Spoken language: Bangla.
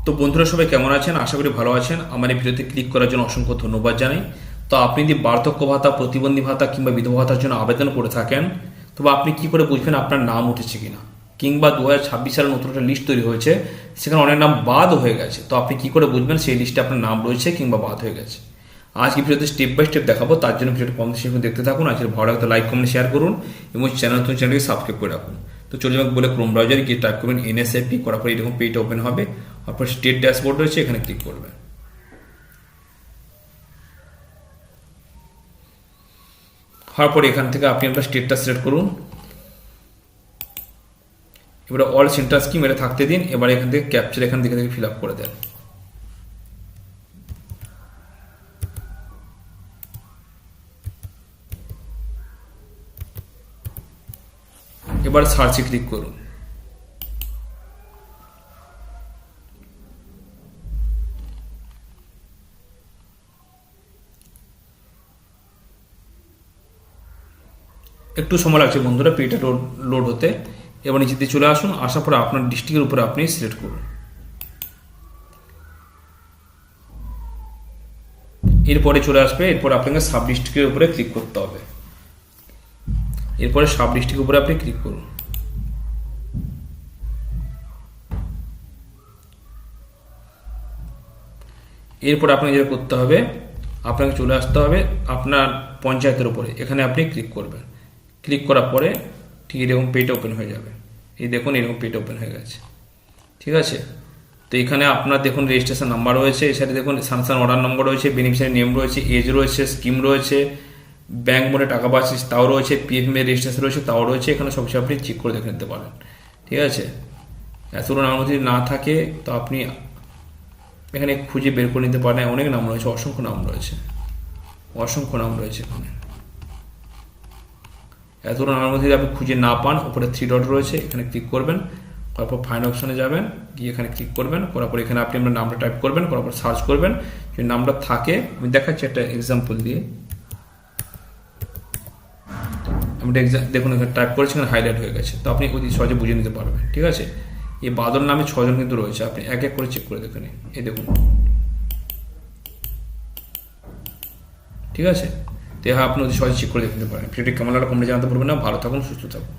তো বন্ধুরা সবাই কেমন আছেন? আশা করি ভালো আছেন। আমার এই ভিডিওতে ক্লিক করার জন্য অসংখ্য ধন্যবাদ জানাই। তো আপনি যদি বার্ধক্য ভাতা, প্রতিবন্ধী ভাতা কিংবা বিধবা ভাতার জন্য আবেদন করে থাকেন, তবে আপনি কি করে বুঝবেন আপনার নাম উঠেছে কিনা? কিংবা 2026 সালে নতুন একটা লিস্ট তৈরি হয়েছে, সেখানে অনেক নাম বাদ হয়ে গেছে, তো আপনি কি করে বুঝবেন সেই লিস্টে আপনার নাম রয়েছে কিংবা বাদ হয়ে গেছে? আজকে ভিডিওতে স্টেপ বাই স্টেপ দেখাবো। তার জন্য ভিডিওটি কম বেশি দেখতে থাকুন। আজকের ভালো লাগলে লাইক কমেন্ট শেয়ার করুন এবং চ্যানেলটিকে সাবস্ক্রাইব করে রাখুন। তো চলে যাক বলে ক্রোম ব্রাউজারে গিয়ে টাইপ করবেন NSAP, করার পরে এরকম পেজটা ওপেন হবে। তারপর স্টেট ড্যাশবোর্ড রয়েছে, এখানে ক্লিক করবেন। হওয়ার পরে এখান থেকে আপনি আপনার স্টেটটা সিলেক্ট করুন। এবারে অল সেন্টার স্কিম এটা থাকতে দিন। এবার এখান থেকে ক্যাপচার এখান থেকে ফিল আপ করে দেন। এবার সার্চে ক্লিক করুন। একটু সময় লাগছে বন্ধুরা পেজটা লোড হতে। এবার নিচে দিয়ে চলে আসুন। আসার পরে আপনার ডিস্ট্রিক্টের উপরে আপনি সিলেক্ট করুন। এরপরে চলে আসবে, এরপর আপনাকে সাব ডিস্ট্রিক্টের উপরে ক্লিক করতে হবে। এরপরে সাব ডিস্ট্রিক্টের উপরে আপনি ক্লিক করুন। এরপর আপনাকে যেটা করতে হবে, আপনাকে চলে আসতে হবে আপনার পঞ্চায়েতের উপরে। এখানে আপনি ক্লিক করবেন। ক্লিক করার পরে ঠিক এরকম পেজটা ওপেন হয়ে যাবে। এই দেখুন এরকম পেজটা ওপেন হয়ে গেছে। ঠিক আছে, তো এখানে আপনার দেখুন রেজিস্ট্রেশন নাম্বার রয়েছে, এর সাথে দেখুন স্যাংশন অর্ডার নম্বর রয়েছে, বেনিফিশিয়ারি নেম রয়েছে, এজ রয়েছে, স্কিম রয়েছে, ব্যাংক মোডে টাকা পাচ্ছি তাও রয়েছে, PFM এর রেজিস্ট্রেশন রয়েছে তাও রয়েছে। এখানে সব কিছু আপনি চেক করে দেখে নিতে পারেন। ঠিক আছে, এতগুলো নাম যদি না থাকে তো আপনি এখানে খুঁজে বের করে নিতে পারেন। অনেক নাম রয়েছে, অসংখ্য নাম রয়েছে, অসংখ্য নাম রয়েছে এখানে। এতগুলো নামের মধ্যে যদি আপনি খুঁজে না পান, উপরে 3 ডট রয়েছে, এখানে ক্লিক করবেন। তারপর ফাইন্ড অপশনে যাবেন, গিয়ে এখানে ক্লিক করবেন। করার পর এখানে আপনি আপনার নামটা টাইপ করবেন। করার পর সার্চ করবেন। যদি নামটা থাকে, আমি দেখাচ্ছি একটা এক্সাম্পল দিয়ে। আমি দেখুন এখানে টাইপ করেছি, এখানে হাইলাইট হয়ে গেছে। তো আপনি অতি সহজে বুঝে নিতে পারবেন। ঠিক আছে, এই বাদল নামে 6 জন কিন্তু রয়েছে। আপনি এক এক করে চেক করে দেখে নিন। এই দেখুন, ঠিক আছে। তো আপনি অতি সহজে চেক করে দেখতে পারেন। ভিডিওটি কেমন লাগলো কমেন্টে জানাতে পারবেন না। ভালো থাকুন, সুস্থ থাকুন।